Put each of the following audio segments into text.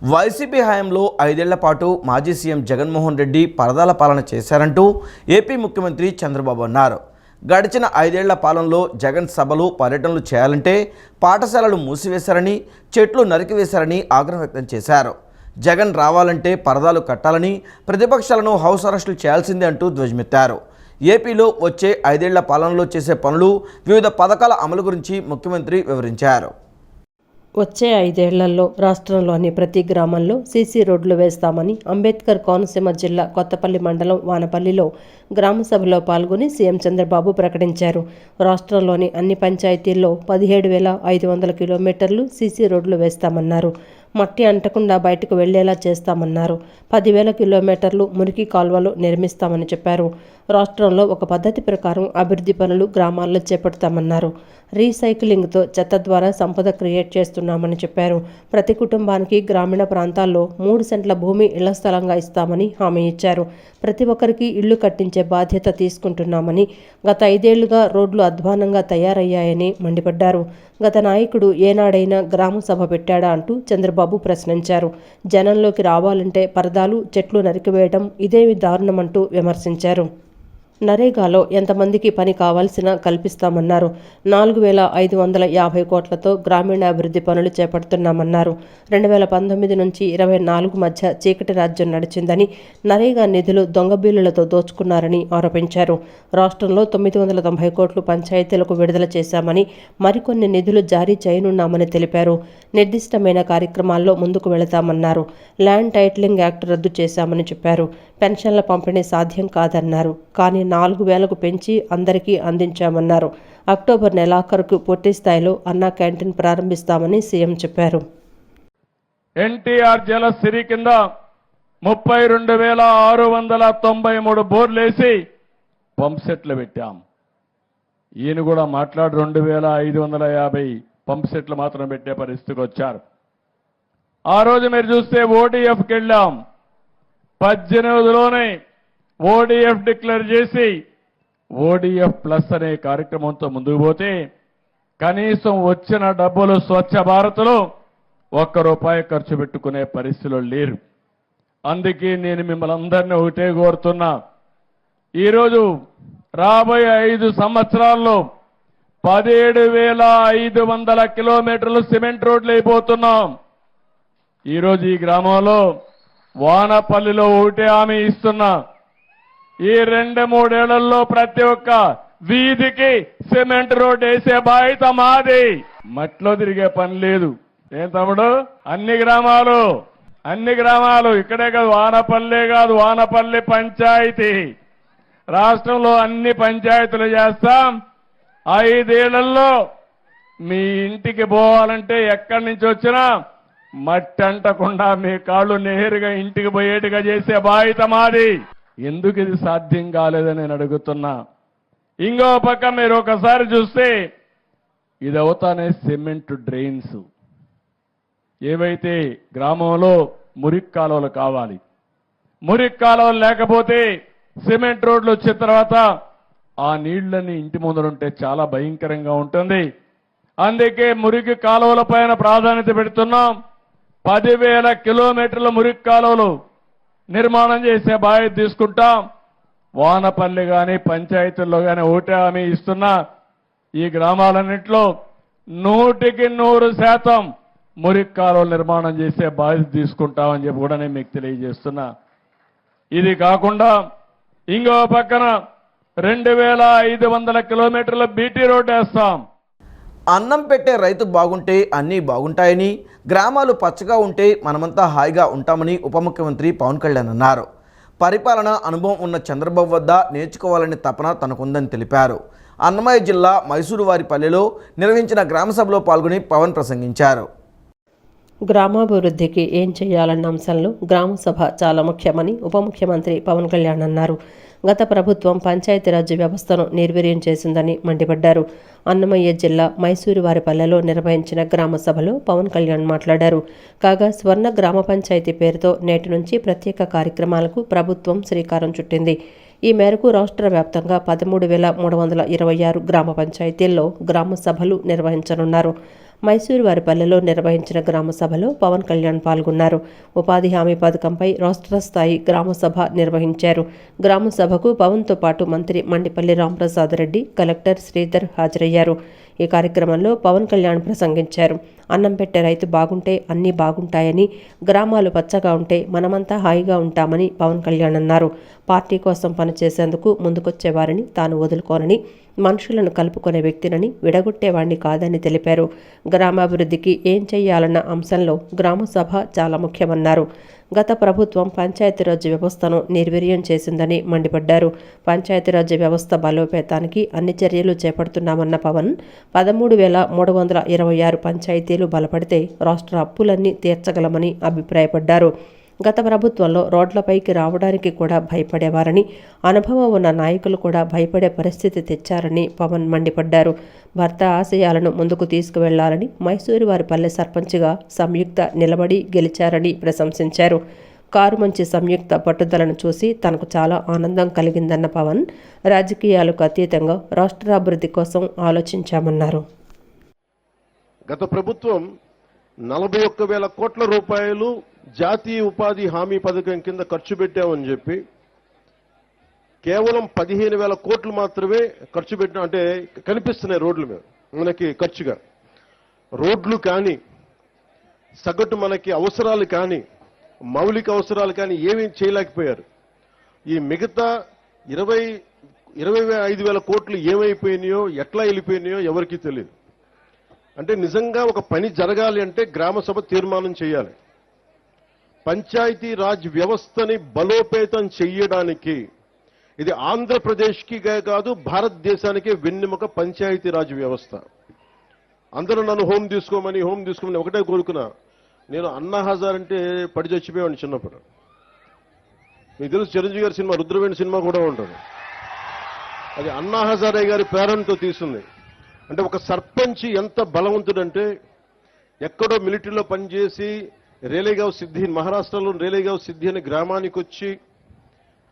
YCP హయాంలో 5 ఏళ్ల పాటు మాజీ సీఎం జగన్మోహన్ రెడ్డి పరదాల పాలన చేశారంటూ ఏపీ ముఖ్యమంత్రి చంద్రబాబు అన్నారు. గడిచిన 5 ఏళ్ల పాలనలో జగన్ సభలు పర్యటనలు చేయాలంటే పాఠశాలలు మూసివేశారని, చెట్లు నరికివేశారని ఆగ్రహం వ్యక్తం చేశారు. జగన్ రావాలంటే పరదాలు కట్టాలని, ప్రతిపక్షాలను హౌస్ అరెస్టులు చేయాల్సిందే అంటూ ధ్వజమెత్తారు. ఏపీలో వచ్చే 5 ఏళ్ల పాలనలో చేసే పనులు, వివిధ పథకాల అమలు గురించి ముఖ్యమంత్రి వివరించారు. వచ్చే 5 ఏళ్లలో రాష్ట్రంలోని ప్రతి గ్రామంలో సీసీ రోడ్లు వేస్తామని అంబేద్కర్ కోనసీమ జిల్లా కొత్తపల్లి మండలం వానపల్లిలో గ్రామ సభలో పాల్గొని సీఎం చంద్రబాబు ప్రకటించారు. రాష్ట్రంలోని అన్ని పంచాయతీల్లో 17,500 కిలోమీటర్లు సీసీ రోడ్లు వేస్తామన్నారు. మట్టి అంటకుండా బయటకు వెళ్లేలా చేస్తామన్నారు. 10,000 కిలోమీటర్లు మురికి కాల్వలు నిర్మిస్తామని చెప్పారు. రాష్ట్రంలో ఒక పద్ధతి ప్రకారం అభివృద్ధి పనులు గ్రామాల్లో చేపడతామన్నారు. రీసైక్లింగ్తో చెత్త ద్వారా సంపద క్రియేట్ చేస్తున్నామని చెప్పారు. ప్రతి కుటుంబానికి గ్రామీణ ప్రాంతాల్లో 3 సెంట్ల భూమి ఇళ్ల స్థలంగా ఇస్తామని హామీ ఇచ్చారు. ప్రతి ఒక్కరికి ఇళ్లు కట్టించే బాధ్యత తీసుకుంటున్నామని, గత 5 ఏళ్లుగా రోడ్లు అధ్వానంగా తయారయ్యాయని మండిపడ్డారు. గత నాయకుడు ఏనాడైనా గ్రామ సభ పెట్టాడా అంటూ చంద్రబాబు ప్రశ్నించారు. జనంలోకి రావాలంటే పరదాలు, చెట్లు నరికివేయడం ఇదేమి దారుణమంటూ విమర్శించారు. నరేగాలో ఎంతమందికి పని కావాల్సిన కల్పిస్తామన్నారు. 4,550 కోట్లతో గ్రామీణాభివృద్ధి పనులు చేపడుతున్నామన్నారు. 2019 నుంచి 24 మధ్య చీకటి రాజ్యం నడిచిందని, నరేగా నిధులు దొంగ బిల్లులతో దోచుకున్నారని ఆరోపించారు. రాష్ట్రంలో 990 కోట్లు పంచాయతీలకు విడుదల చేశామని, మరికొన్ని నిధులు జారీ చేయనున్నామని తెలిపారు. నిర్దిష్టమైన కార్యక్రమాల్లో ముందుకు వెళతామన్నారు. ల్యాండ్ టైటిలింగ్ యాక్ట్ రద్దు చేశామని చెప్పారు. పెన్షన్ల పంపిణీ సాధ్యం కాదన్నారు. కానీ 4,000కు పెంచి అందరికీ అందించామన్నారు. అక్టోబర్ నెలాఖరుకు పూర్తి స్థాయిలో అన్నా క్యాంటీన్ ప్రారంభిస్తామని సీఎం చెప్పారు. ఎన్టీఆర్ జలసిరి కింద 32,693 బోర్లేసి పంప్ సెట్లు పెట్టాం. ఈయన కూడా మాట్లాడు 2,550 పంప్ సెట్లు మాత్రం పెట్టే పరిస్థితికి వచ్చారు. ఆ రోజు మీరు చూస్తే ఓడిఎఫ్కి వెళ్ళాం. 18లోనే ఓడిఎఫ్ డిక్లేర్ చేసి ఓడిఎఫ్ ప్లస్ అనే కార్యక్రమంతో ముందుకు పోతే కనీసం వచ్చిన డబ్బులు స్వచ్ఛ భారత్లో ₹1 ఖర్చు పెట్టుకునే పరిస్థితులు లేరు. అందుకే నేను మిమ్మల్ని అందరినీ ఒకటే కోరుతున్నా, ఈరోజు రాబోయే 5 సంవత్సరాల్లో 17,500 కిలోమీటర్లు సిమెంట్ రోడ్లు అయిపోతున్నాం. ఈరోజు ఈ గ్రామంలో వానపల్లిలో ఒకటే హామీ ఇస్తున్నా, ఈ 2-3 ఏళ్లలో ప్రతి ఒక్క వీధికి సిమెంట్ రోడ్ వేసే బాధ్యత మాది. మట్లో తిరిగే పని లేదు. ఏం తమ్ముడు? అన్ని గ్రామాలు ఇక్కడే కాదు, వానపల్లే కాదు, వానపల్లి పంచాయతీ రాష్ట్రంలో అన్ని పంచాయతీలు చేస్తాం. 5 ఏళ్లలో మీ ఇంటికి పోవాలంటే ఎక్కడి నుంచి వచ్చినా మట్టి అంటకుండా మీ కాళ్ళు నేరుగా ఇంటికి పోయేట్టుగా చేసే బాధ్యత మాది. ఎందుకు ఇది సాధ్యం కాలేదని నేను అడుగుతున్నా. ఇంకో పక్క మీరు ఒకసారి చూస్తే ఇది అవుతానే సిమెంట్ డ్రైన్స్, ఏవైతే గ్రామంలో మురికి కాలువలు కావాలి, మురికి కాలువలు లేకపోతే సిమెంట్ రోడ్లు వచ్చిన తర్వాత ఆ నీళ్లని ఇంటి ముందరుంటే చాలా భయంకరంగా ఉంటుంది. అందుకే మురికి కాలువల పైన ప్రాధాన్యత పెడుతున్నాం. 10,000 కిలోమీటర్ల మురికి కాలువలు నిర్మాణం చేసే బాధ్యత తీసుకుంటాం. వానపల్లి కానీ పంచాయతీల్లో కానీ ఒకటే హామీ ఇస్తున్నా, ఈ గ్రామాలన్నింటిలో 100% మురికి కాలువలు నిర్మాణం చేసే బాధ్యత తీసుకుంటామని చెప్పి కూడా నేను మీకు తెలియజేస్తున్నా. ఇది కాకుండా ఇంకో పక్కన 2,500 కిలోమీటర్ల బీటీ రోడ్డు వేస్తాం. అన్నం పెట్టే రైతు బాగుంటే అన్నీ బాగుంటాయని, గ్రామాలు పచ్చగా ఉంటే మనమంతా హాయిగా ఉంటామని ఉప ముఖ్యమంత్రి పవన్ కళ్యాణ్ అన్నారు. పరిపాలన అనుభవం ఉన్న చంద్రబాబు వద్ద నేర్చుకోవాలనే తపన తనకుందని తెలిపారు. అన్నమయ్య జిల్లా మైసూరువారిపల్లెలో నిర్వహించిన గ్రామ సభలో పాల్గొని పవన్ ప్రసంగించారు. గ్రామాభివృద్ధికి ఏం చేయాలన్న అంశంలో గ్రామ సభ చాలా ముఖ్యమని ఉప ముఖ్యమంత్రి పవన్ కళ్యాణ్ అన్నారు. గత ప్రభుత్వం పంచాయతీరాజ్ వ్యవస్థను నిర్వీర్యం చేసిందని మండిపడ్డారు. అన్నమయ్య జిల్లా మైసూరువారిపల్లెలో నిర్వహించిన గ్రామ సభలో పవన్ కళ్యాణ్ మాట్లాడారు. కాగా స్వర్ణ గ్రామ పంచాయతీ పేరుతో నేటి నుంచి ప్రత్యేక కార్యక్రమాలకు ప్రభుత్వం శ్రీకారం చుట్టింది. ఈ మేరకు రాష్ట్ర వ్యాప్తంగా 13,326 గ్రామ పంచాయతీల్లో గ్రామ సభలు నిర్వహించనున్నారు. మైసూరువారిపల్లెలో నిర్వహించిన గ్రామ సభలో పవన్ కళ్యాణ్ పాల్గొన్నారు. ఉపాధి హామీ పథకంపై రాష్ట్ర స్థాయి గ్రామ సభ నిర్వహించారు. గ్రామ సభకు పవన్తో పాటు మంత్రి మండిపల్లి రాంప్రసాద్ రెడ్డి, కలెక్టర్ శ్రీధర్ హాజరయ్యారు. ఈ కార్యక్రమంలో పవన్ కళ్యాణ్ ప్రసంగించారు. అన్నం పెట్టే రైతు బాగుంటే అన్నీ బాగుంటాయని, గ్రామాలు పచ్చగా ఉంటే మనమంతా హాయిగా ఉంటామని పవన్ కళ్యాణ్ అన్నారు. పార్టీ కోసం పనిచేసేందుకు ముందుకొచ్చేవారిని తాను వదులుకోనని, మనుషులను కలుపుకునే వ్యక్తినని, విడగొట్టేవాణ్ణి కాదని తెలిపారు. గ్రామాభివృద్ధికి ఏం చేయాలన్న అంశంలో గ్రామ సభ చాలా ముఖ్యమన్నారు. గత ప్రభుత్వం పంచాయతీరాజ్ వ్యవస్థను నిర్వీర్యం చేసిందని మండిపడ్డారు. పంచాయతీరాజ్ వ్యవస్థ బలోపేతానికి అన్ని చర్యలు చేపడుతున్నామన్న పవన్ 13,326 పంచాయతీలు బలపడితే రాష్ట్ర అప్పులన్నీ తీర్చగలమని అభిప్రాయపడ్డారు. గత ప్రభుత్వంలో రోడ్లపైకి రావడానికి కూడా భయపడేవారని, అనుభవం ఉన్న నాయకులు కూడా భయపడే పరిస్థితి తెచ్చారని పవన్ మండిపడ్డారు. భర్త ఆశయాలను ముందుకు తీసుకువెళ్లాలని మైసూరువారిపల్లె సర్పంచ్గా సంయుక్త నిలబడి గెలిచారని ప్రశంసించారు. కారు మంచి సంయుక్త పట్టుదలను చూసి తనకు చాలా ఆనందం కలిగిందన్న పవన్, రాజకీయాలకు అతీతంగా రాష్ట్రాభివృద్ధి కోసం ఆలోచించామన్నారు. గత ప్రభుత్వం 41,000 కోట్ల రూపాయలు జాతీయ ఉపాధి హామీ పథకం కింద ఖర్చు పెట్టామని చెప్పి కేవలం 15,000 కోట్లు మాత్రమే ఖర్చు పెట్టిన, అంటే కనిపిస్తున్నాయి రోడ్ల మీద మనకి ఖర్చుగా. రోడ్లు కానీ, సగటు మనకి అవసరాలు కానీ, మౌలిక అవసరాలు కానీ ఏమీ చేయలేకపోయారు. ఈ మిగతా 25,000 కోట్లు ఏమైపోయినాయో, ఎట్లా వెళ్ళిపోయినాయో ఎవరికీ తెలియదు. అంటే నిజంగా ఒక పని జరగాలి అంటే గ్రామ సభ తీర్మానం చేయాలి. పంచాయతీ రాజ్ వ్యవస్థని బలోపేతం చెయ్యడానికి, ఇది ఆంధ్రప్రదేశ్కి కాదు భారతదేశానికే వెన్నెముక పంచాయతీ రాజ్ వ్యవస్థ. అందరూ నన్ను హోమ్ తీసుకోమని ఒకటే కోరుకున్నా. నేను అన్నా హజార్ అంటే పడి చచ్చిపోయాను చిన్నప్పుడు. మీకు తెలుసు, చిరంజీవి గారి సినిమా రుద్రవేణి సినిమా కూడా ఉంటుంది. అది అన్నా హజారే గారి ప్రేరణతో తీసింది. అంటే ఒక సర్పంచ్ ఎంత బలవంతుడంటే, ఎక్కడో మిలిటరీలో పనిచేసి రేలేగావ్ సిద్ధి, మహారాష్ట్రలో రేలేగావ్ సిద్ధి అనే గ్రామానికి వచ్చి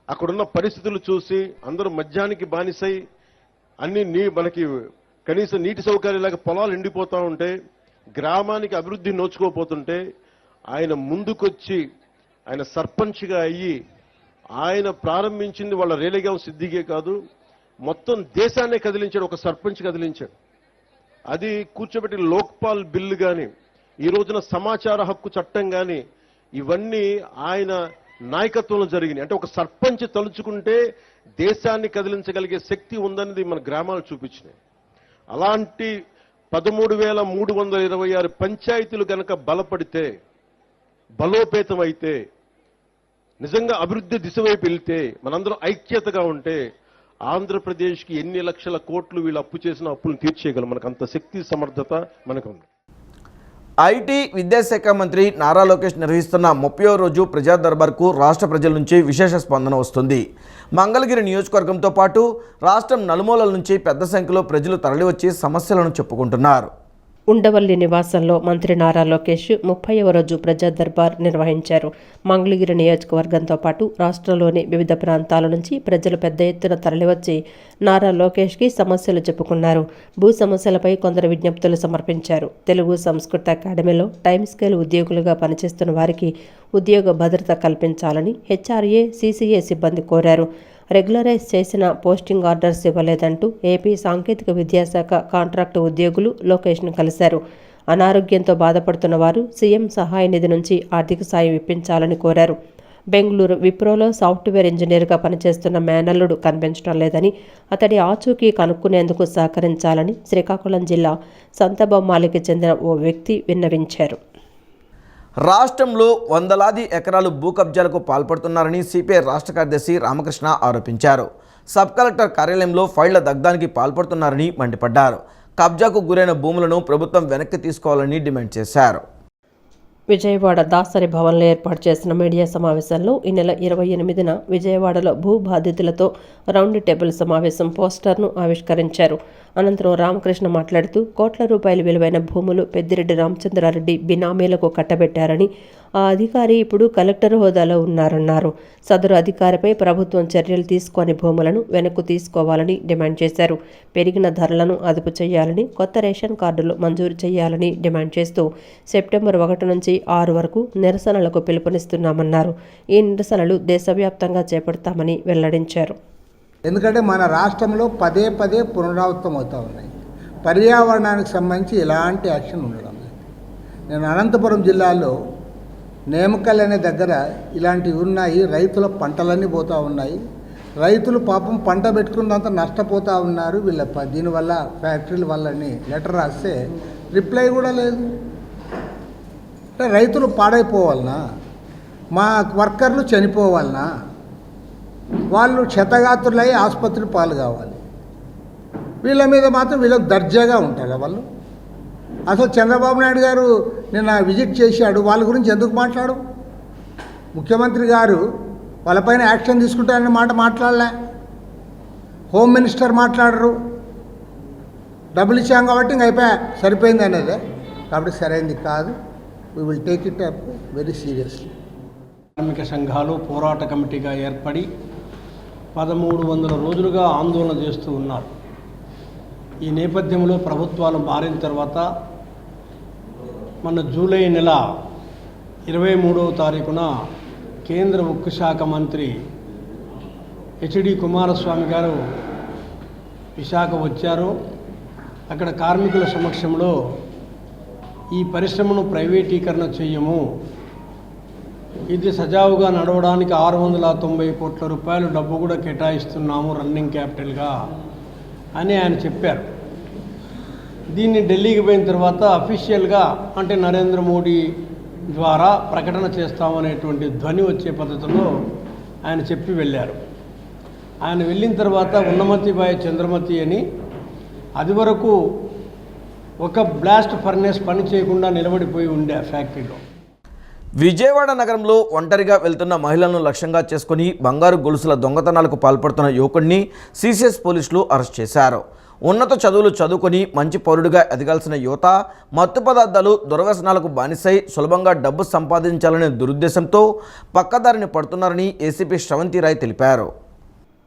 అక్కడున్న పరిస్థితులు చూసి అందరూ మద్యానికి బానిసై అన్ని మనకి కనీసం నీటి సౌకర్యాలు పొలాలు ఎండిపోతా ఉంటే, గ్రామానికి అభివృద్ధి నోచుకోపోతుంటే ఆయన ముందుకొచ్చి ఆయన సర్పంచ్గా అయ్యి ఆయన ప్రారంభించింది వాళ్ళ రేలేగావ్ సిద్ధిగే కాదు, మొత్తం దేశాన్నే కదిలించాడు. ఒక సర్పంచ్ కదిలించాడు. అది కూర్చోబెట్టి లోక్పాల్ బిల్లు కానీ, ఈ రోజున సమాచార హక్కు చట్టం కానీ, ఇవన్నీ ఆయన నాయకత్వంలో జరిగినాయి. అంటే ఒక సర్పంచ్ తలుచుకుంటే దేశాన్ని కదిలించగలిగే శక్తి ఉందన్నది మన గ్రామాలు చూపించినాయి. అలాంటి 13,326 పంచాయతీలు గనక బలపడితే, బలోపేతం అయితే, నిజంగా అభివృద్ధి దిశ వైపు వెళ్తే, మనందరం ఐక్యతగా ఉంటే ఆంధ్రప్రదేశ్కి ఎన్ని లక్షల కోట్లు వీళ్ళు అప్పు చేసిన అప్పులను తీర్చేయగలం. మనకు అంత శక్తి సమర్థత మనకు ఉంది. ఐటీ విద్యాశాఖ మంత్రి నారా లోకేష్ నిర్వహిస్తున్న 30వ రోజు ప్రజా దర్బార్కు రాష్ట్ర ప్రజల నుంచి విశేష స్పందన వస్తుంది. మంగళగిరి నియోజకవర్గంతో పాటు రాష్ట్రం నలుమూలల నుంచి పెద్ద సంఖ్యలో ప్రజలు తరలివచ్చి సమస్యలను చెప్పుకుంటున్నారు. ఉండవల్లి నివాసంలో మంత్రి నారా లోకేష్ 30వ రోజు ప్రజా దర్బార్ నిర్వహించారు. మంగళగిరి నియోజకవర్గంతో పాటు రాష్ట్రంలోని వివిధ ప్రాంతాల నుంచి ప్రజలు పెద్ద ఎత్తున తరలివచ్చి నారా లోకేష్కి సమస్యలు చెప్పుకున్నారు. భూ సమస్యలపై కొందరు విజ్ఞప్తులు సమర్పించారు. తెలుగు సంస్కృత అకాడమీలో టైం స్కేల్ ఉద్యోగులుగా పనిచేస్తున్న వారికి ఉద్యోగ భద్రత కల్పించాలని హెచ్ఆర్ఏ, సీసీఏ సిబ్బంది కోరారు. రెగ్యులరైజ్ చేసిన పోస్టింగ్ ఆర్డర్స్ ఇవ్వలేదంటూ ఏపీ సాంకేతిక విద్యాశాఖ కాంట్రాక్టు ఉద్యోగులు లోకేష్ను కలిశారు. అనారోగ్యంతో బాధపడుతున్న వారు సీఎం సహాయ నిధి నుంచి ఆర్థిక సాయం ఇప్పించాలని కోరారు. బెంగళూరు విప్రోలో సాఫ్ట్వేర్ ఇంజనీర్గా పనిచేస్తున్న మేనల్లుడు కనిపించడం లేదని, అతడి ఆచూకీ కనుక్కునేందుకు సహకరించాలని శ్రీకాకుళం జిల్లా సంతబొమ్మాలికి చెందిన ఓ వ్యక్తి విన్నవించారు. రాష్ట్రంలో వందలాది ఎకరాలు భూ కబ్జాలకు పాల్పడుతున్నారని సిపిఐ రాష్ట్ర కార్యదర్శి రామకృష్ణ ఆరోపించారు. సబ్ కలెక్టర్ కార్యాలయంలో ఫైళ్ల దగ్ధానికి పాల్పడుతున్నారని మండిపడ్డారు. కబ్జాకు గురైన భూములను ప్రభుత్వం వెనక్కి తీసుకోవాలని డిమాండ్ చేశారు. విజయవాడ దాసరి భవన్లో ఏర్పాటు చేసిన మీడియా సమావేశంలో ఈ నెల 28న విజయవాడలో భూ బాధితులతో రౌండ్ టేబుల్ సమావేశం పోస్టర్ను ఆవిష్కరించారు. అనంతరం రామకృష్ణ మాట్లాడుతూ కోట్ల రూపాయల విలువైన భూములు పెద్దిరెడ్డి రామచంద్రారెడ్డి బినామీలకు కట్టబెట్టారని, ఆ అధికారి ఇప్పుడు కలెక్టర్ హోదాలో ఉన్నారన్నారు. సదరు అధికారిపై ప్రభుత్వం చర్యలు తీసుకొని భూములను వెనక్కు తీసుకోవాలని డిమాండ్ చేశారు. పెరిగిన ధరలను అదుపు చేయాలని, కొత్త రేషన్ కార్డులు మంజూరు చేయాలని డిమాండ్ చేస్తూ సెప్టెంబర్ 1 నుంచి 6 వరకు నిరసనలకు పిలుపునిస్తున్నామన్నారు. ఈ నిరసనలు దేశవ్యాప్తంగా చేపడతామని వెల్లడించారు. ఎందుకంటే మన రాష్ట్రంలో పదే పదే పునరావృతం అవుతూ ఉన్నాయి. పర్యావరణానికి సంబంధించి ఎలాంటి యాక్షన్ ఉండడం లేదు. నేను అనంతపురం జిల్లాలో నేమకల్ అనే దగ్గర ఇలాంటివి ఉన్నాయి. రైతుల పంటలన్నీ పోతూ ఉన్నాయి. రైతులు పాపం పంట పెట్టుకున్నంత నష్టపోతూ ఉన్నారు. దీనివల్ల ఫ్యాక్టరీల వల్లని లెటర్ రాస్తే రిప్లై కూడా లేదు. అంటే రైతులు పాడైపోవాలనా, మా వర్కర్లు చనిపోవాలనా, వాళ్ళు క్షతగాత్రులై ఆసుపత్రి పాలు కావాలి. వీళ్ళ మీద మాత్రం వీళ్ళకి దర్జాగా ఉంటారా వాళ్ళు? అసలు చంద్రబాబు నాయుడు గారు నిన్న విజిట్ చేశాడు, వాళ్ళ గురించి ఎందుకు మాట్లాడు? ముఖ్యమంత్రి గారు వాళ్ళపైన యాక్షన్ తీసుకుంటారనే మాట మాట్లాడలే. హోమ్ మినిస్టర్ మాట్లాడరు. డబ్బులు ఇచ్చాం కాబట్టి ఇంక అయిపోయా సరిపోయింది అనేదే. కాబట్టి సరైనది కాదు. We will take it up very seriously. కార్మిక సంఘాలు పోరాట కమిటీగా ఏర్పడి 1300 రోజులుగా ఆందోళన చేస్తూ ఉన్నారు. ఈ నేపథ్యంలో ప్రభుత్వాలు మారిన తర్వాత మన జూలై నెల 23వ తారీఖున కేంద్ర ఉక్కు శాఖ మంత్రి హెచ్డి కుమారస్వామి గారు విశాఖ వచ్చారు. అక్కడ కార్మికుల సమక్షంలో ఈ పరిశ్రమను ప్రైవేటీకరణ చేయము, ఇది సజావుగా నడవడానికి 690 కోట్ల రూపాయలు డబ్బు కూడా కేటాయిస్తున్నాము రన్నింగ్ క్యాపిటల్గా అని ఆయన చెప్పారు. దీన్ని ఢిల్లీకి పోయిన తర్వాత అఫీషియల్గా అంటే నరేంద్ర మోడీ ద్వారా ప్రకటన చేస్తామనేటువంటి ధ్వని వచ్చే పద్ధతిలో ఆయన చెప్పి వెళ్ళారు. ఆయన వెళ్ళిన తర్వాత ఉన్నమతిబాయి చంద్రమతి అని అది వరకు ఒక బ్లాస్ట్ ఫర్నేస్ పని చేయకుండా నిలబడిపోయి ఉండే ఆ ఫ్యాక్టరీలో. విజయవాడ నగరంలో ఒంటరిగా వెళ్తున్న మహిళలను లక్ష్యంగా చేసుకుని బంగారు గొలుసుల దొంగతనాలకు పాల్పడుతున్న యువకుడిని సిసిఎస్ పోలీసులు అరెస్ట్ చేశారు. ఉన్నత చదువులు చదువుకొని మంచి పౌరుడిగా ఎదగాల్సిన యువత మత్తు పదార్థాలు దుర్వ్యసనాలకు బానిసై సులభంగా డబ్బు సంపాదించాలనే దురుద్దేశంతో పక్కదారిని పడుతున్నారని ఏసీపీ శ్రవంతి రాయ్ తెలిపారు.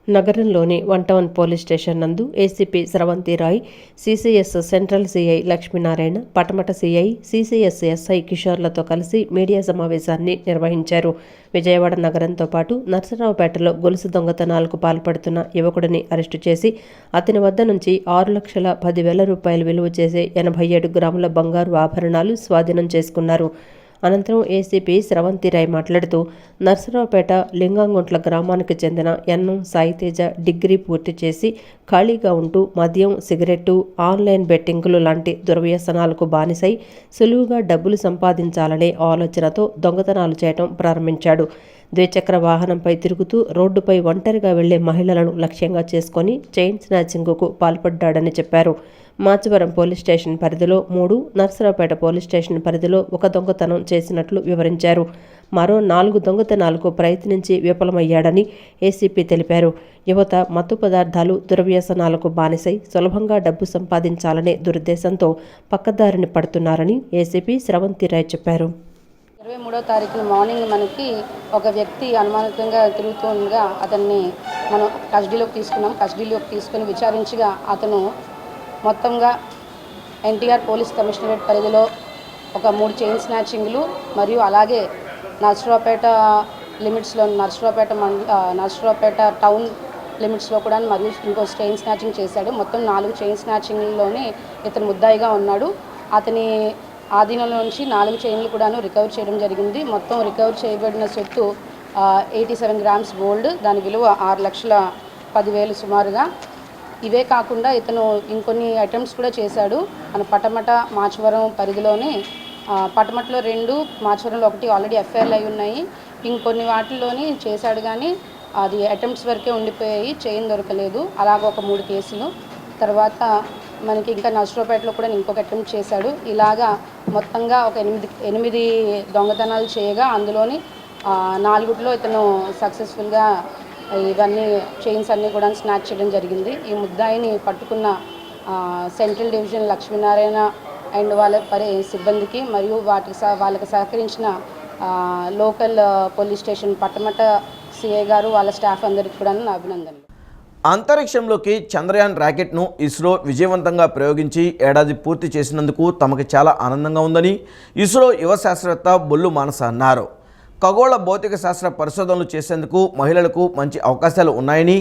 నగరంలోని 1 టౌన్ పోలీస్ స్టేషన్ నందు ACP Sravanthi Rai, CCS central CI Lakshminarayana, Patamata CI, CCS SI కిషోర్లతో కలిసి మీడియా సమావేశాన్ని నిర్వహించారు. విజయవాడ నగరంతో పాటు నర్సరావుపేటలో గొలుసు దొంగతనాలకు పాల్పడుతున్న యువకుడిని అరెస్టు చేసి అతని వద్ద నుంచి 6,10,000 రూపాయలు విలువ చేసే 87 గ్రాముల బంగారు ఆభరణాలు స్వాధీనం చేసుకున్నారు. అనంతరం ఏసీపీ స్రవంతి రాయ్ మాట్లాడుతూ నర్సరావుపేట లింగాంగుంట్ల గ్రామానికి చెందిన ఎన్నం సాయితేజ డిగ్రీ పూర్తి చేసి ఖాళీగా ఉంటూ మద్యం, సిగరెట్టు, ఆన్లైన్ బెట్టింగులు లాంటి దుర్వ్యసనాలకు బానిసై సులువుగా డబ్బులు సంపాదించాలనే ఆలోచనతో దొంగతనాలు చేయడం ప్రారంభించాడు. ద్విచక్ర వాహనంపై తిరుగుతూ రోడ్డుపై ఒంటరిగా వెళ్లే మహిళలను లక్ష్యంగా చేసుకుని చైన్ స్నాచింగ్కు పాల్పడ్డాడని చెప్పారు. మాచవరం పోలీస్ స్టేషన్ పరిధిలో 3, నర్సరావుపేట పోలీస్ స్టేషన్ పరిధిలో 1 దొంగతనం చేసినట్లు వివరించారు. మరో 4 దొంగతనాలకు ప్రయత్నించి విఫలమయ్యాడని ఏసీపీ తెలిపారు. యువత మత్తు పదార్థాలు, దుర్వ్యసనాలకు బానిసై సులభంగా డబ్బు సంపాదించాలనే దురుద్దేశంతో పక్కదారిని పడుతున్నారని ఏసీపీ స్రవంతి రాయ్ చెప్పారు. 23వ తారీఖున మార్నింగ్ మనకి ఒక వ్యక్తి అనుమానితంగా తిరుగుతుండగా అతన్ని మనం కస్టడీలోకి తీసుకున్నాం. కస్టడీలోకి తీసుకుని విచారించగా అతను మొత్తంగా ఎన్టీఆర్ పోలీస్ కమిషనరేట్ పరిధిలో ఒక 3 చైన్ స్నాచింగ్లు మరియు అలాగే నర్సరావుపేట లిమిట్స్లో నర్సరావుపేట టౌన్ లిమిట్స్లో కూడా మరియు ఇంకో చైన్ స్నాచింగ్ చేశాడు. మొత్తం 4 చైన్ స్నాచింగ్లోనే ఇతను ముద్దాయిగా ఉన్నాడు. అతని ఆధీనంలో నుంచి 4 చైన్లు కూడాను రికవర్ చేయడం జరిగింది. మొత్తం రికవర్ చేయబడిన సొత్తు 87 గ్రామ్స్ గోల్డ్, దాని విలువ 6,10,000 సుమారుగా. ఇవే కాకుండా ఇతను ఇంకొన్ని అటెంప్ట్స్ కూడా చేశాడు. మన పటమట, మాచవరం పరిధిలోనే పటమటలో 2, మాచవరంలో 1 ఆల్రెడీ ఎఫ్ఐఆర్లు అయి ఉన్నాయి. ఇంకొన్ని వాటిల్లోని చేశాడు కానీ అది అటెంప్ట్స్ వరకే ఉండిపోయాయి, చైన్ దొరకలేదు. అలాగ ఒక 3 కేసులు. తర్వాత మనకి ఇంకా నర్సరావుపేటలో కూడా ఇంకొక అటెంప్ట్ చేశాడు. ఇలాగా మొత్తంగా ఒక 8 దొంగతనాలు చేయగా అందులోని 4 ఇతను సక్సెస్ఫుల్గా ఇవన్నీ చైన్స్ అన్నీ కూడా స్నాచ్ చేయడం జరిగింది. ఈ ముద్దాయిని పట్టుకున్న సెంట్రల్ డివిజన్ లక్ష్మీనారాయణ అండ్ వాళ్ళ సిబ్బందికి మరియు వాళ్ళకి సహకరించిన local police station Patamata CI గారు వాళ్ళ స్టాఫ్ అందరికీ కూడా నా అభినందనలు. అంతరిక్షంలోకి చంద్రయాన్ రాకెట్ను ఇస్రో విజయవంతంగా ప్రయోగించి ఏడాది పూర్తి చేసినందుకు తమకు చాలా ఆనందంగా ఉందని ఇస్రో యువ శాస్త్రవేత్త బొల్లు మానస అన్నారు. ఖగోళ భౌతిక శాస్త్ర పరిశోధనలు చేసేందుకు మహిళలకు మంచి అవకాశాలు ఉన్నాయని,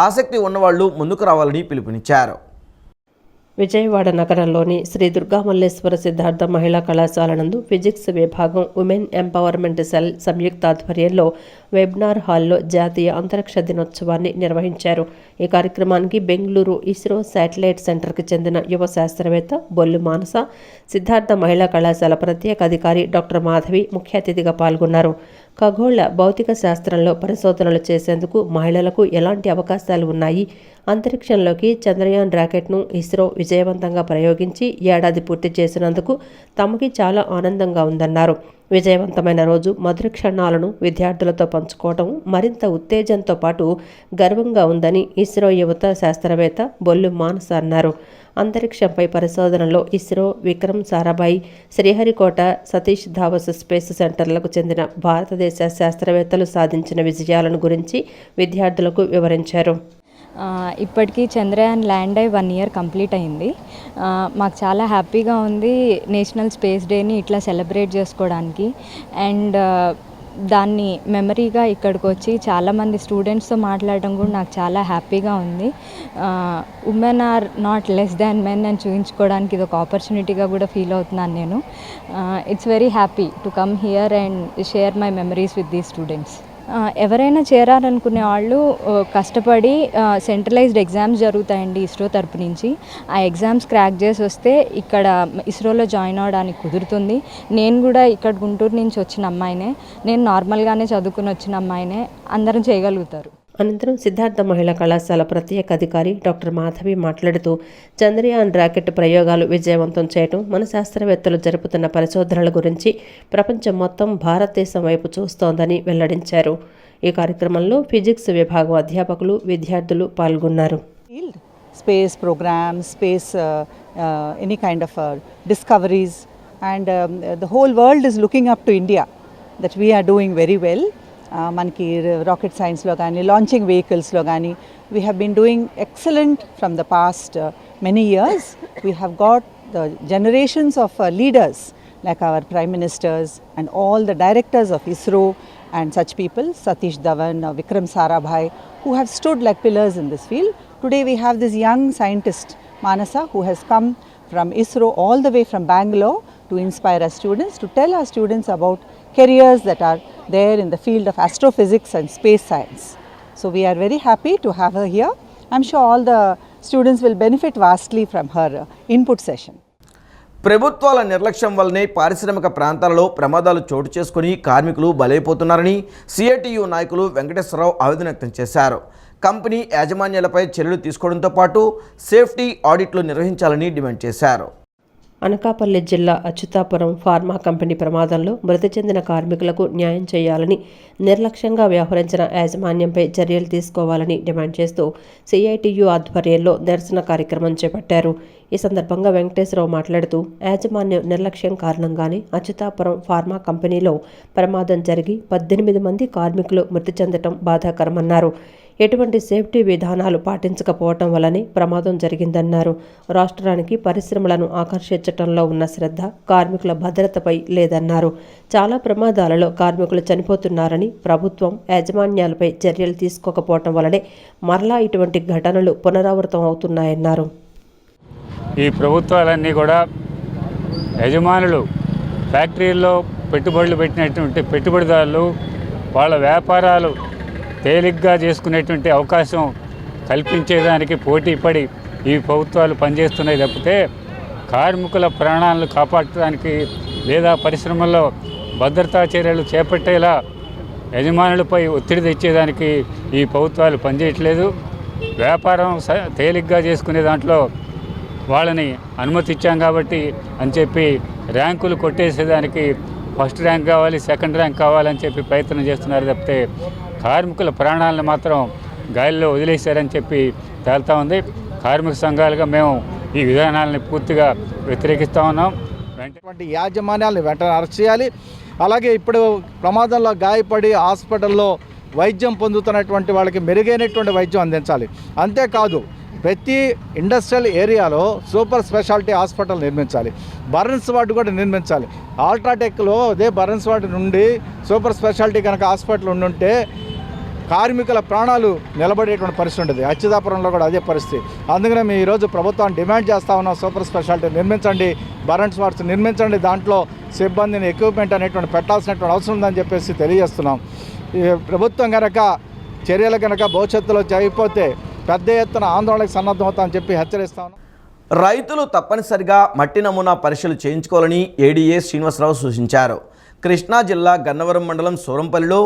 ఆసక్తి ఉన్నవాళ్లు ముందుకు రావాలని పిలుపునిచ్చారు. విజయవాడ నగరంలోని శ్రీ దుర్గామల్లేశ్వర సిద్ధార్థ మహిళా కళాశాల నందు ఫిజిక్స్ విభాగం ఉమెన్ ఎంపవర్మెంట్ సెల్ సంయుక్త ఆధ్వర్యంలో వెబినార్ హాల్లో జాతీయ అంతరిక్ష దినోత్సవాన్ని నిర్వహించారు. ఈ కార్యక్రమానికి బెంగళూరు ఇస్రో శాటిలైట్ సెంటర్కి చెందిన యువ శాస్త్రవేత్త బొల్లు మానస, సిద్ధార్థ మహిళా కళాశాల ప్రత్యేక అధికారి డాక్టర్ మాధవి ముఖ్య అతిథిగా పాల్గొన్నారు. ఖగోళ భౌతిక శాస్త్రంలో పరిశోధనలు చేసేందుకు మహిళలకు ఎలాంటి అవకాశాలు ఉన్నాయి, అంతరిక్షంలోకి చంద్రయాన్ రాకెట్ను ఇస్రో విజయవంతంగా ప్రయోగించి ఏడాది పూర్తి చేసినందుకు తమకి చాలా ఆనందంగా ఉందన్నారు. విజయవంతమైన రోజు మధుర క్షణాలను విద్యార్థులతో పంచుకోవడం మరింత ఉత్తేజంతో పాటు గర్వంగా ఉందని ఇస్రో యువత శాస్త్రవేత్త బొల్లు మానస అన్నారు. అంతరిక్షంపై పరిశోధనలో ఇస్రో, విక్రమ్ సారాభాయ్, శ్రీహరికోట, సతీష్ ధావస్ స్పేస్ సెంటర్లకు చెందిన భారతదేశ శాస్త్రవేత్తలు సాధించిన విజయాలను గురించి విద్యార్థులకు వివరించారు. ఇప్పటికీ చంద్రయాన్ ల్యాండ్ అయి 1 year కంప్లీట్ అయింది. మాకు చాలా హ్యాపీగా ఉంది నేషనల్ స్పేస్ డేని ఇట్లా సెలబ్రేట్ చేసుకోవడానికి. అండ్ దాన్ని మెమరీగా ఇక్కడికి వచ్చి చాలామంది స్టూడెంట్స్తో మాట్లాడడం కూడా నాకు చాలా హ్యాపీగా ఉంది. Women are not less than men అని చూపించుకోవడానికి ఇది ఒక ఆపర్చునిటీగా కూడా ఫీల్ అవుతున్నాను నేను. It's very happy to come here and share my memories with these students. ఎవరైనా చేరాలనుకునే వాళ్ళు కష్టపడి సెంట్రలైజ్డ్ ఎగ్జామ్స్ జరుగుతాయండి ఇస్రో తరపు నుంచి. ఆ ఎగ్జామ్స్ క్రాక్ చేసి వస్తే ఇక్కడ ఇస్రోలో జాయిన్ అవ్వడానికి కుదురుతుంది. నేను కూడా ఇక్కడ గుంటూరు నుంచి వచ్చిన అమ్మాయినే, నేను నార్మల్గానే చదువుకుని వచ్చిన అమ్మాయినే, అందరం చేయగలుగుతారు. అనంతరం సిద్ధార్థ మహిళా కళాశాల ప్రత్యేక అధికారి డాక్టర్ మాధవి మాట్లాడుతూ చంద్రయాన్ రాకెట్ ప్రయోగాలు విజయవంతం చేయడం, మన శాస్త్రవేత్తలు జరుపుతున్న పరిశోధనల గురించి ప్రపంచం మొత్తం భారతదేశం వైపు చూస్తోందని వెల్లడించారు. ఈ కార్యక్రమంలో ఫిజిక్స్ విభాగం అధ్యాపకులు, విద్యార్థులు పాల్గొన్నారు. Space programs, space any kind of discoveries, and the whole world is looking up to India that we are doing very well. మనకి రాకెట్ సైన్స్లో కానీ, లాంచింగ్ వెహికల్స్లో కానీ we have been doing excellent from the past many years. We have got the generations of leaders like our Prime Ministers and all the directors of ISRO and such people, Satish Dhawan, Vikram Sarabhai, who have stood like pillars in this field. Today we have this young scientist, Manasa, who has come from ISRO all the way from Bangalore to inspire our students, to tell our students about careers that are there in the field of astrophysics and space science. So we are very happy to have her here. I'm sure all the students will benefit vastly from her input session. ప్రభుత్వాల నిర్లక్ష్యం వల్లనే పారిశ్రామిక ప్రాంతాలలో ప్రమాదాలు చోటు చేసుకుని కార్మికులు బలైపోతున్నారని CITU నాయకులు వెంకటేశ్వరరావు ఆవేదన వ్యక్తం చేశారు. కంపెనీ యాజమాన్యాలపై చర్యలు తీసుకోవడంతో పాటు సేఫ్టీ ఆడిట్లు నిర్వహించాలని డిమాండ్ చేశారు. అనకాపల్లి జిల్లా అచ్యుతాపురం ఫార్మా కంపెనీ ప్రమాదంలో మృతి చెందిన కార్మికులకు న్యాయం చేయాలని, నిర్లక్ష్యంగా వ్యవహరించిన యాజమాన్యంపై చర్యలు తీసుకోవాలని డిమాండ్ చేస్తూ సిఐటియు ఆధ్వర్యంలో నిరసన కార్యక్రమం చేపట్టారు. ఈ సందర్భంగా వెంకటేశ్వరరావు మాట్లాడుతూ యాజమాన్యం నిర్లక్ష్యం కారణంగానే అచ్యుతాపురం ఫార్మా కంపెనీలో ప్రమాదం జరిగి 18 మంది కార్మికులు మృతి చెందడం బాధాకరమన్నారు. ఎటువంటి సేఫ్టీ విధానాలు పాటించకపోవటం వల్లనే ప్రమాదం జరిగిందన్నారు. రాష్ట్రానికి పరిశ్రమలను ఆకర్షించటంలో ఉన్న శ్రద్ధ కార్మికుల భద్రతపై లేదన్నారు. చాలా ప్రమాదాలలో కార్మికులు చనిపోతున్నారని, ప్రభుత్వం యాజమాన్యాలపై చర్యలు తీసుకోకపోవటం వల్లనే మరలా ఇటువంటి ఘటనలు పునరావృతం అవుతున్నాయన్నారు. ఈ ప్రభుత్వాలన్నీ కూడా యజమానులు, ఫ్యాక్టరీల్లో పెట్టుబడులు పెట్టినటువంటి పెట్టుబడిదారులు వాళ్ళ వ్యాపారాలు తేలిగ్గా చేసుకునేటువంటి అవకాశం కల్పించేదానికి పోటీపడి ఈ ప్రభుత్వాలు పనిచేస్తున్నాయి తప్పితే కార్మికుల ప్రాణాలను కాపాడటానికి లేదా పరిశ్రమల్లో భద్రతా చర్యలు చేపట్టేలా యజమానులపై ఒత్తిడి తెచ్చేదానికి ఈ ప్రభుత్వాలు పనిచేయట్లేదు. వ్యాపారం తేలిగ్గా చేసుకునే దాంట్లో వాళ్ళని అనుమతి ఇచ్చాం కాబట్టి అని చెప్పి ర్యాంకులు కొట్టేసేదానికి ఫస్ట్ ర్యాంక్ కావాలి, సెకండ్ ర్యాంక్ కావాలని చెప్పి ప్రయత్నం చేస్తున్నారు తప్పితే కార్మికుల ప్రాణాలను మాత్రం గాలిలో వదిలేశారని చెప్పి తేలుతా ఉంది. కార్మిక సంఘాలుగా మేము ఈ విధానాలని పూర్తిగా వ్యతిరేకిస్తూ ఉన్నాం. యాజమాన్యాలను వెంటనే అరెస్ట్ చేయాలి. అలాగే ఇప్పుడు ప్రమాదంలో గాయపడి హాస్పిటల్లో వైద్యం పొందుతున్నటువంటి వాళ్ళకి మెరుగైనటువంటి వైద్యం అందించాలి. అంతేకాదు ప్రతి ఇండస్ట్రియల్ ఏరియాలో సూపర్ స్పెషాలిటీ హాస్పిటల్ నిర్మించాలి. బర్న్స్ వార్డు కూడా నిర్మించాలి. అల్ట్రాటెక్లో అదే బర్న్స్ వార్డు నుండి సూపర్ స్పెషాలిటీ కనుక హాస్పిటల్ ఉండుంటే కార్మికుల ప్రాణాలు నిలబడేటువంటి పరిస్థితి ఉంటుంది. అచ్యుతాపురంలో కూడా అదే పరిస్థితి. అందుకనే మేము ఈరోజు ప్రభుత్వాన్ని డిమాండ్ చేస్తూ ఉన్నాం, సూపర్ స్పెషాలిటీ నిర్మించండి, బర్న్స్ వార్డ్స్ నిర్మించండి, దాంట్లో సిబ్బందిని ఎక్విప్మెంట్ అనేటువంటి పెట్టాల్సినటువంటి అవసరం ఉందని చెప్పేసి తెలియజేస్తున్నాం. ఈ ప్రభుత్వం కనుక చర్యలు కనుక భవిష్యత్తులో చేయకపోతే పెద్ద ఎత్తున ఆందోళనకు సన్నద్ధమవుతామని చెప్పి హెచ్చరిస్తా ఉన్నాం. రైతులు తప్పనిసరిగా మట్టి నమూనా పరీక్షలు చేయించుకోవాలని ఏడీఏ శ్రీనివాసరావు సూచించారు. కృష్ణా జిల్లా గన్నవరం మండలం సూరంపల్లిలో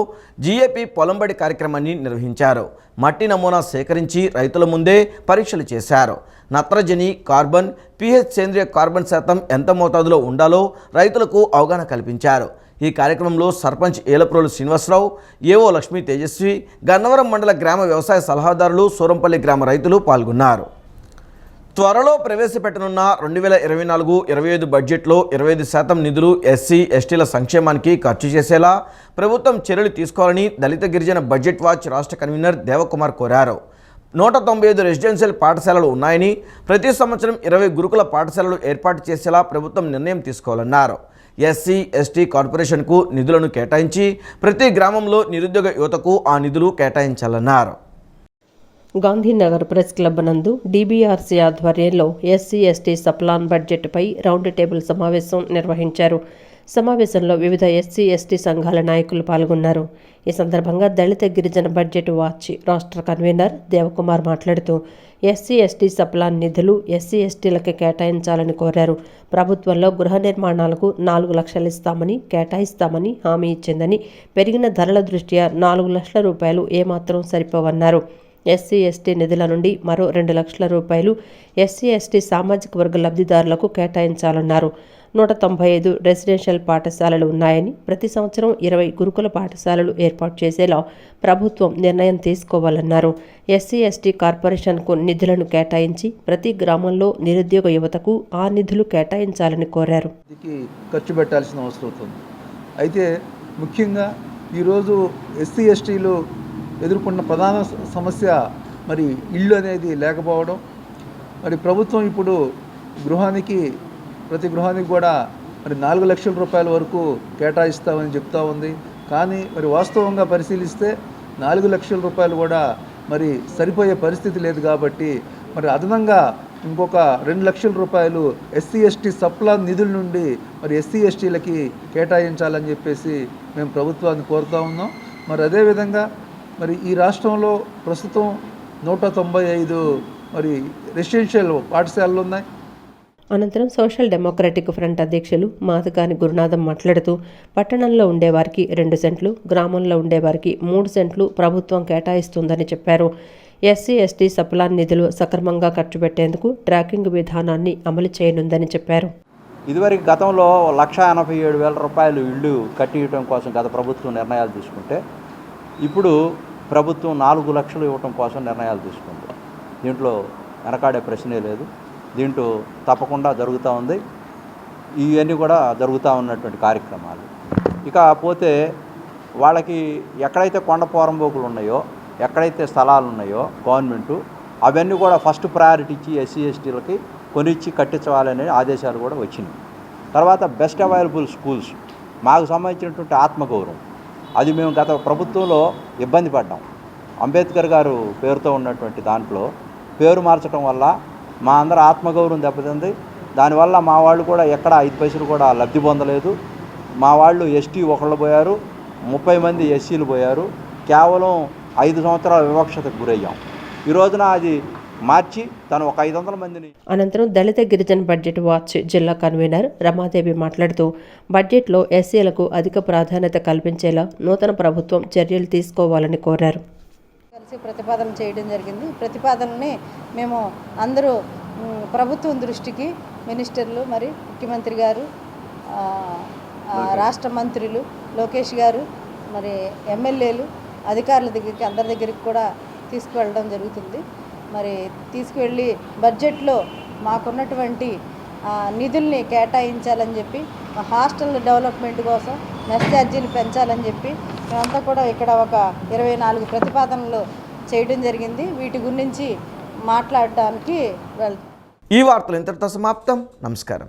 జీఏపీ పొలంబడి కార్యక్రమాన్ని నిర్వహించారు. మట్టి నమూనా సేకరించి రైతుల ముందే పరీక్షలు చేశారు. నత్రజని, కార్బన్, పీహెచ్ సేంద్రియ కార్బన్ శాతం ఎంత మోతాదులో ఉండాలో రైతులకు అవగాహన కల్పించారు. ఈ కార్యక్రమంలో సర్పంచ్ ఏలప్రోలు శ్రీనివాసరావు, ఏఓ లక్ష్మీ తేజస్వి, గన్నవరం మండల గ్రామ వ్యవసాయ సలహాదారులు, సూరంపల్లి గ్రామ రైతులు పాల్గొన్నారు. త్వరలో ప్రవేశపెట్టనున్న 2024-25 బడ్జెట్లో 25% నిధులు ఎస్సీ, ఎస్టీల సంక్షేమానికి ఖర్చు చేసేలా ప్రభుత్వం చర్యలు తీసుకోవాలని దళిత గిరిజన బడ్జెట్ వాచ్ రాష్ట్ర కన్వీనర్ దేవకుమార్ కోరారు. 195 రెసిడెన్షియల్ పాఠశాలలు ఉన్నాయని, ప్రతి సంవత్సరం 20 గురుకుల పాఠశాలలు ఏర్పాటు చేసేలా ప్రభుత్వం నిర్ణయం తీసుకోవాలన్నారు. ఎస్సీ, ఎస్టీ కార్పొరేషన్కు నిధులను కేటాయించి ప్రతి గ్రామంలో నిరుద్యోగ యువతకు ఆ నిధులు కేటాయించాలన్నారు. గాంధీనగర్ ప్రెస్ క్లబ్ నందు డీబీఆర్సీ ఆధ్వర్యంలో ఎస్సీ, ఎస్టీ సప్లాన్ బడ్జెట్పై రౌండ్ టేబుల్ సమావేశం నిర్వహించారు. సమావేశంలో వివిధ ఎస్సీ, ఎస్టీ సంఘాల నాయకులు పాల్గొన్నారు. ఈ సందర్భంగా దళిత గిరిజన బడ్జెట్ వాచ్ రాష్ట్ర కన్వీనర్ దేవకుమార్ మాట్లాడుతూ ఎస్సీ, ఎస్టీ సప్లాన్ నిధులు ఎస్సీ, ఎస్టీలకు కేటాయించాలని కోరారు. ప్రభుత్వంలో గృహ నిర్మాణాలకు 4 లక్షలు ఇస్తామని, కేటాయిస్తామని హామీ ఇచ్చిందని, పెరిగిన ధరల దృష్ట్యా 4 లక్షల రూపాయలు ఏమాత్రం సరిపోవన్నారు. ఎస్సీ, ఎస్టీ నిధుల నుండి మరో 2 లక్షల రూపాయలు ఎస్సీ, ఎస్టీ సామాజిక వర్గ లబ్ధిదారులకు కేటాయించాలన్నారు. 195 రెసిడెన్షియల్ పాఠశాలలు ఉన్నాయని, ప్రతి సంవత్సరం 20 గురుకుల పాఠశాలలు ఏర్పాటు చేసేలా ప్రభుత్వం నిర్ణయం తీసుకోవాలన్నారు. ఎస్సీ, ఎస్టీ కార్పొరేషన్కు నిధులను కేటాయించి ప్రతి గ్రామంలో నిరుద్యోగ యువతకు ఆ నిధులు కేటాయించాలని కోరారు. ఖర్చు పెట్టాల్సిన అవసరం అవుతుంది. అయితే ముఖ్యంగా ఈరోజు ఎస్సీ, ఎస్టీలు ఎదుర్కొన్న ప్రధాన సమస్య మరి ఇల్లు అనేది లేకపోవడం. మరి ప్రభుత్వం ఇప్పుడు ప్రతి గృహానికి కూడా మరి 4 లక్షల రూపాయల వరకు కేటాయిస్తామని చెప్తా ఉంది. కానీ మరి వాస్తవంగా పరిశీలిస్తే 4 లక్షల రూపాయలు కూడా మరి సరిపోయే పరిస్థితి లేదు. కాబట్టి మరి అదనంగా ఇంకొక 2 లక్షల రూపాయలు ఎస్సీ, ఎస్టీ సప్లాన్ నిధుల నుండి మరి ఎస్సీ, ఎస్టీలకి కేటాయించాలని చెప్పేసి మేము ప్రభుత్వాన్ని కోరుతా ఉన్నాం. మరి అదేవిధంగా మరి ఈ రాష్ట్రంలో ప్రస్తుతం 195 మరి రెసిడెన్షియల్ పాఠశాలలు ఉన్నాయి. అనంతరం సోషల్ డెమోక్రటిక్ ఫ్రంట్ అధ్యక్షులు మాదకాని గురునాథం మాట్లాడుతూ పట్టణంలో ఉండేవారికి 2 సెంట్లు, గ్రామంలో ఉండేవారికి 3 సెంట్లు ప్రభుత్వం కేటాయిస్తుందని చెప్పారు. ఎస్సీ, ఎస్టీ సప్లాన్ నిధులు సక్రమంగా ఖర్చు పెట్టేందుకు ట్రాకింగ్ విధానాన్ని అమలు చేయనుందని చెప్పారు. ఇదివరకు గతంలో 187,000 రూపాయలు ఇళ్ళు కట్టియడం కోసం గత ప్రభుత్వం నిర్ణయాలు తీసుకుంటే ఇప్పుడు ప్రభుత్వం 4 లక్షలు ఇవ్వటం కోసం నిర్ణయాలు తీసుకుంది. దీంట్లో వెనకాడే ప్రశ్నే లేదు. దీంట్లో తప్పకుండా జరుగుతూ ఉంది. ఇవన్నీ కూడా జరుగుతూ ఉన్నటువంటి కార్యక్రమాలు. ఇక పోతే వాళ్ళకి ఎక్కడైతే కొండ పోరంబోకులు ఉన్నాయో, ఎక్కడైతే స్థలాలు ఉన్నాయో గవర్నమెంటు అవన్నీ కూడా ఫస్ట్ ప్రయారిటీ ఇచ్చి ఎస్సీ, ఎస్టీలకి కొనిచ్చి కట్టించాలనే ఆదేశాలు కూడా వచ్చినాయి. తర్వాత బెస్ట్ అవైలబుల్ స్కూల్స్ మాకు సంబంధించినటువంటి ఆత్మగౌరవం అది మేము గత ప్రభుత్వంలో ఇబ్బంది పడ్డాం. అంబేద్కర్ గారు పేరుతో ఉన్నటువంటి దాంట్లో పేరు మార్చడం వల్ల మా అందరూ ఆత్మగౌరవం దెబ్బతింది. దానివల్ల మా వాళ్ళు కూడా ఎక్కడ 5 పైసలు కూడా లబ్ధి పొందలేదు. మా వాళ్ళు ఎస్టీ ఒకళ్ళు పోయారు, 30 మంది ఎస్సీలు పోయారు. కేవలం 5 సంవత్సరాల వివక్షతకు గురయ్యాం. ఈ రోజున అది మార్చి తను ఒక 500 మందిని. అనంతరం దళిత గిరిజన బడ్జెట్ వాచ్ జిల్లా కన్వీనర్ రమాదేవి మాట్లాడుతూ బడ్జెట్లో ఎస్సీలకు అధిక ప్రాధాన్యత కల్పించేలా నూతన ప్రభుత్వం చర్యలు తీసుకోవాలని కోరారు. కలిసి ప్రతిపాదన చేయడం జరిగింది. ప్రతిపాదనని మేము అందరూ ప్రభుత్వం దృష్టికి మినిస్టర్లు, మరి ముఖ్యమంత్రి గారు, రాష్ట్ర మంత్రులు, లోకేష్ గారు, మరి ఎమ్మెల్యేలు, అధికారుల దగ్గరికి అందరి దగ్గరికి కూడా తీసుకువెళ్ళడం జరుగుతుంది. మరి తీసుకువెళ్ళి బడ్జెట్లో మాకున్నటువంటి నిధుల్ని కేటాయించాలని చెప్పి హాస్టల్ డెవలప్మెంట్ కోసం మెస్ ఛార్జీలు పెంచాలని చెప్పి మేమంతా కూడా ఇక్కడ ఒక 24 ప్రతిపాదనలు చేయడం జరిగింది. వీటి గురించి మాట్లాడడానికి ఈ వార్తలు ఇంతటితో సమాప్తం. నమస్కారం.